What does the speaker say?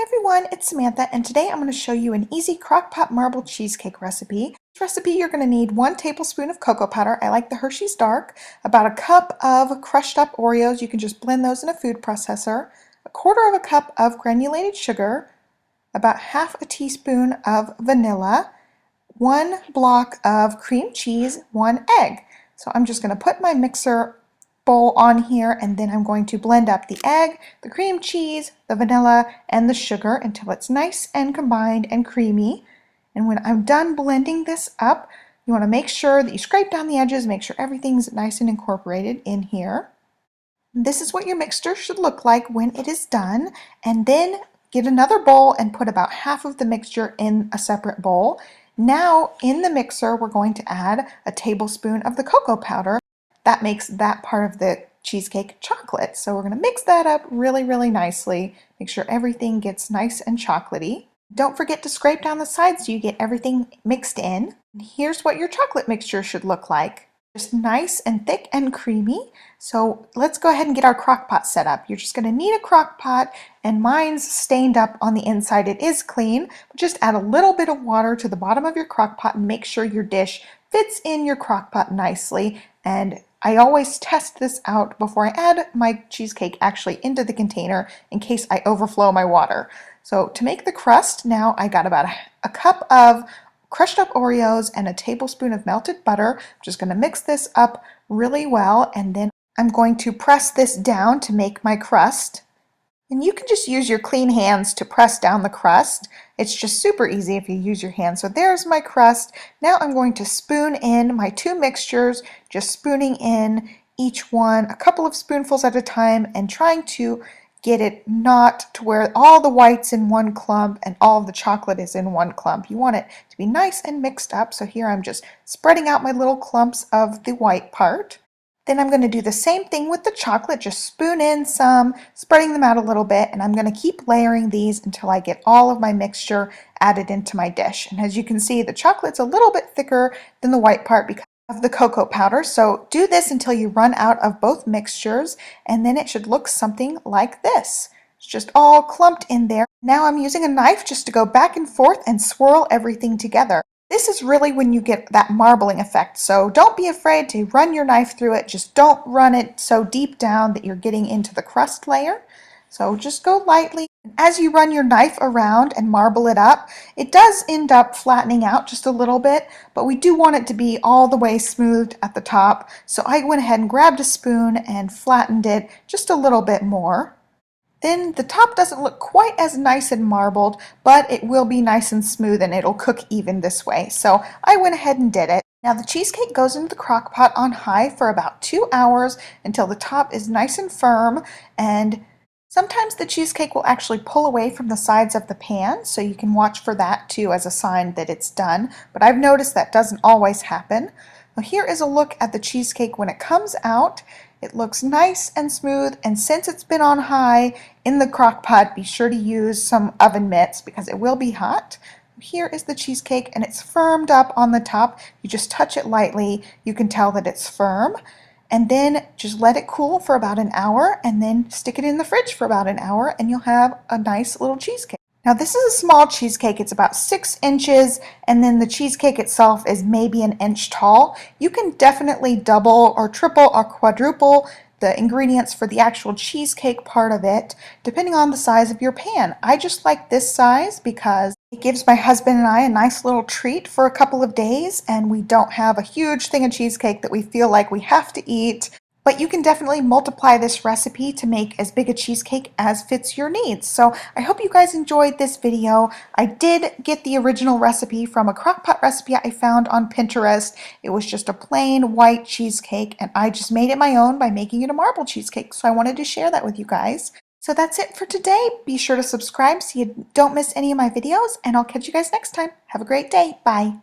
Hey everyone, it's Samantha, and today I'm going to show you an easy crock-pot marble cheesecake recipe. This recipe you're going to need 1 tablespoon of cocoa powder. I like the Hershey's Dark, about a cup of crushed up Oreos. You can just blend those in a food processor, a quarter of a cup of granulated sugar, about half a teaspoon of vanilla, 1 block of cream cheese, 1 egg. So I'm just going to put my mixer bowl on here, and then I'm going to blend up the egg, the cream cheese, the vanilla, and the sugar until it's nice and combined and creamy. And when I'm done blending this up, you want to make sure that you scrape down the edges, make sure everything's nice and incorporated in here. This is what your mixture should look like when it is done, and then get another bowl and put about half of the mixture in a separate bowl. Now in the mixer we're going to add a tablespoon of the cocoa powder. That makes that part of the cheesecake chocolate. So we're going to mix that up really nicely. Make sure everything gets nice and chocolatey. Don't forget to scrape down the sides so you get everything mixed in. And here's what your chocolate mixture should look like. Just nice and thick and creamy. So let's go ahead and get our crock pot set up. You're just going to need a crock pot, and mine's stained up on the inside. It is clean, but just add a little bit of water to the bottom of your crock pot and make sure your dish fits in your crock pot nicely. And I always test this out before I add my cheesecake actually into the container in case I overflow my water. So to make the crust, now I got about a cup of crushed up Oreos and a tablespoon of melted butter. I'm just going to mix this up really well, and then I'm going to press this down to make my crust. And you can just use your clean hands to press down the crust. It's just super easy if you use your hands. So there's my crust. Now I'm going to spoon in my 2 mixtures, just spooning in each one a couple of spoonfuls at a time and trying to get it not to where all the white's in one clump and all of the chocolate is in one clump. You want it to be nice and mixed up. So here I'm just spreading out my little clumps of the white part. Then I'm going to do the same thing with the chocolate, just spoon in some, spreading them out a little bit, and I'm going to keep layering these until I get all of my mixture added into my dish. And as you can see, the chocolate's a little bit thicker than the white part because of the cocoa powder. So do this until you run out of both mixtures, and then it should look something like this. It's just all clumped in there. Now I'm using a knife just to go back and forth and swirl everything together. This is really when you get that marbling effect, so don't be afraid to run your knife through it. Just don't run it so deep down that you're getting into the crust layer. So just go lightly. As you run your knife around and marble it up, it does end up flattening out just a little bit, but we do want it to be all the way smoothed at the top. So I went ahead and grabbed a spoon and flattened it just a little bit more. Then the top doesn't look quite as nice and marbled, but it will be nice and smooth and it'll cook even this way. So I went ahead and did it. Now the cheesecake goes into the crock pot on high for about 2 hours until the top is nice and firm, and sometimes the cheesecake will actually pull away from the sides of the pan, so you can watch for that too as a sign that it's done, but I've noticed that doesn't always happen. Now here is a look at the cheesecake when it comes out. It looks nice and smooth, and since it's been on high in the crock pot, be sure to use some oven mitts because it will be hot. Here is the cheesecake, and it's firmed up on the top. You just touch it lightly, you can tell that it's firm. And then just let it cool for about an hour, and then stick it in the fridge for about an hour, and you'll have a nice little cheesecake. Now this is a small cheesecake, it's about 6 inches, and then the cheesecake itself is maybe an inch tall. You can definitely double or triple or quadruple the ingredients for the actual cheesecake part of it, depending on the size of your pan. I just like this size because it gives my husband and I a nice little treat for a couple of days, and we don't have a huge thing of cheesecake that we feel like we have to eat. But you can definitely multiply this recipe to make as big a cheesecake as fits your needs. So I hope you guys enjoyed this video. I did get the original recipe from a crockpot recipe I found on Pinterest. It was just a plain white cheesecake, and I just made it my own by making it a marble cheesecake. So I wanted to share that with you guys. So that's it for today. Be sure to subscribe so you don't miss any of my videos, and I'll catch you guys next time. Have a great day. Bye.